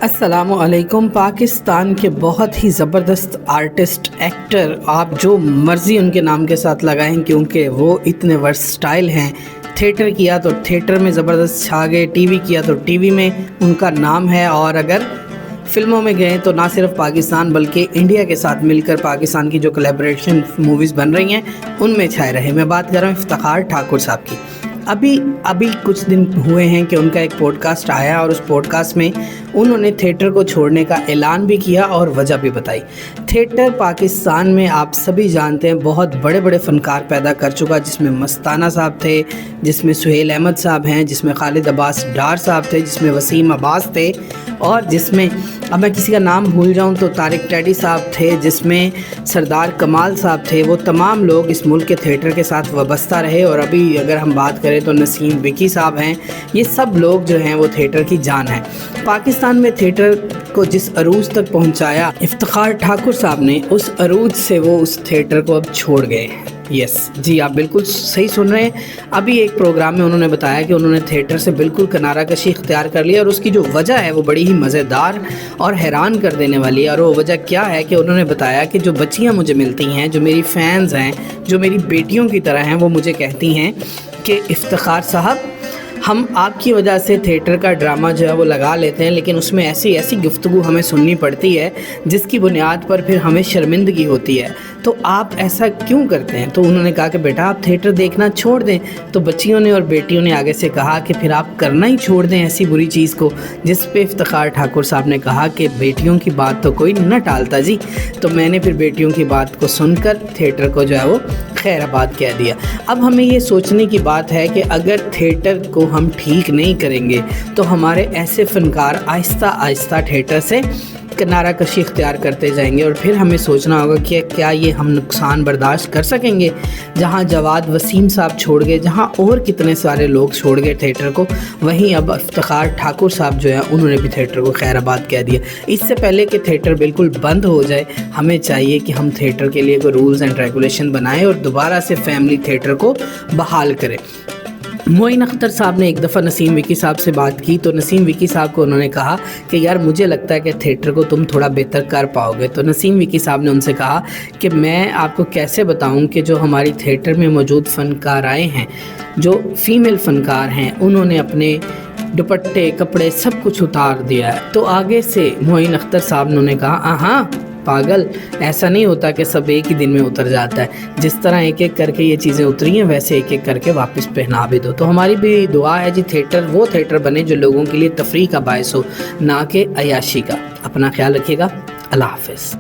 السلام علیکم۔ پاکستان کے بہت ہی زبردست آرٹسٹ، ایکٹر، آپ جو مرضی ان کے نام کے ساتھ لگائیں کیونکہ وہ اتنے ورسٹائل ہیں۔ تھیٹر کیا تو تھیٹر میں زبردست چھا گئے، ٹی وی کیا تو ٹی وی میں ان کا نام ہے، اور اگر فلموں میں گئے تو نہ صرف پاکستان بلکہ انڈیا کے ساتھ مل کر پاکستان کی جو کولیبریشن موویز بن رہی ہیں ان میں چھائے رہے۔ میں بات کر رہا ہوں افتخار ٹھاکر صاحب کی۔ ابھی کچھ دن ہوئے ہیں کہ ان کا ایک پوڈ کاسٹ آیا، اور اس پوڈ کاسٹ میں انہوں نے تھیٹر کو چھوڑنے کا اعلان بھی کیا اور وجہ بھی بتائی۔ تھیٹر پاکستان میں آپ سبھی جانتے ہیں بہت بڑے بڑے فنکار پیدا کر چکا، جس میں مستانہ صاحب تھے، جس میں سہیل احمد صاحب ہیں، جس میں خالد عباس ڈار صاحب تھے، جس میں وسیم عباس تھے، اور جس میں اب میں کسی کا نام بھول جاؤں تو طارق ٹیڈی صاحب تھے، جس میں سردار کمال صاحب تھے۔ وہ تمام لوگ اس ملک کے تھیٹر کے ساتھ وابستہ رہے، اور ابھی اگر ہم بات کریں تو نسیم وکی صاحب ہیں۔ یہ سب لوگ جو ہیں وہ تھیٹر کی جان ہیں۔ پاکستان میں تھیٹر کو جس عروج تک پہنچایا افتخار ٹھاکر صاحب نے، اس عروج سے وہ اس تھیٹر کو اب چھوڑ گئے۔ یس جی، آپ بالکل صحیح سن رہے ہیں۔ ابھی ایک پروگرام میں انہوں نے بتایا کہ انہوں نے تھیٹر سے بالکل کنارہ کشی اختیار کر لیا، اور اس کی جو وجہ ہے وہ بڑی ہی مزیدار اور حیران کر دینے والی ہے۔ اور وہ وجہ کیا ہے کہ انہوں نے بتایا کہ جو بچیاں مجھے ملتی ہیں، جو میری فینز ہیں، جو میری بیٹیوں کی طرح ہیں، وہ مجھے کہتی ہیں کہ افتخار صاحب، ہم آپ کی وجہ سے تھیٹر کا ڈرامہ جو ہے وہ لگا لیتے ہیں، لیکن اس میں ایسی گفتگو ہمیں سننی پڑتی ہے جس کی بنیاد پر پھر ہمیں شرمندگی ہوتی ہے، تو آپ ایسا کیوں کرتے ہیں؟ تو انہوں نے کہا کہ بیٹا آپ تھیٹر دیکھنا چھوڑ دیں۔ تو بچیوں نے اور بیٹیوں نے آگے سے کہا کہ پھر آپ کرنا ہی چھوڑ دیں ایسی بری چیز کو، جس پہ افتخار ٹھاکر صاحب نے کہا کہ بیٹیوں کی بات تو کوئی نہ ٹالتا جی۔ تو میں نے پھر بیٹیوں کی بات کو سن کر تھیٹر کو جو ہے وہ خیر آباد کہہ دیا۔ اب ہمیں یہ سوچنے کی بات ہے کہ اگر تھیٹر کو ہم ٹھیک نہیں کریں گے تو ہمارے ایسے فنکار آہستہ آہستہ تھیٹر سے کنارہ کشی اختیار کرتے جائیں گے، اور پھر ہمیں سوچنا ہوگا کہ کیا یہ ہم نقصان برداشت کر سکیں گے۔ جہاں جواد وسیم صاحب چھوڑ گئے، جہاں اور کتنے سارے لوگ چھوڑ گئے تھیٹر کو، وہیں اب افتخار ٹھاکر صاحب جو ہے انہوں نے بھی تھیٹر کو خیر آباد کہہ دیا۔ اس سے پہلے کہ تھیٹر بالکل بند ہو جائے، ہمیں چاہیے کہ ہم تھیٹر کے لیے کوئی رولز اینڈ ریگولیشن بنائیں اور دوبارہ سے فیملی تھیٹر کو بحال کریں۔ معین اختر صاحب نے ایک دفعہ نسیم وکی صاحب سے بات کی، تو نسیم وکی صاحب کو انہوں نے کہا کہ یار مجھے لگتا ہے کہ تھیٹر کو تم تھوڑا بہتر کر پاؤ گے۔ تو نسیم وکی صاحب نے ان سے کہا کہ میں آپ کو کیسے بتاؤں کہ جو ہماری تھیٹر میں موجود فنکار آئے ہیں، جو فیمیل فنکار ہیں، انہوں نے اپنے دوپٹے کپڑے سب کچھ اتار دیا ہے۔ تو آگے سے معین اختر صاحب نے کہا ہاں پاگل، ایسا نہیں ہوتا کہ سب ایک ہی دن میں اتر جاتا ہے، جس طرح ایک ایک کر کے یہ چیزیں اتری ہیں ویسے ایک ایک کر کے واپس پہنا بھی دو۔ تو ہماری بھی دعا ہے جی تھیٹر وہ تھیٹر بنے جو لوگوں کے لیے تفریح کا باعث ہو، نہ کہ عیاشی کا۔ اپنا خیال رکھیے گا، اللہ حافظ۔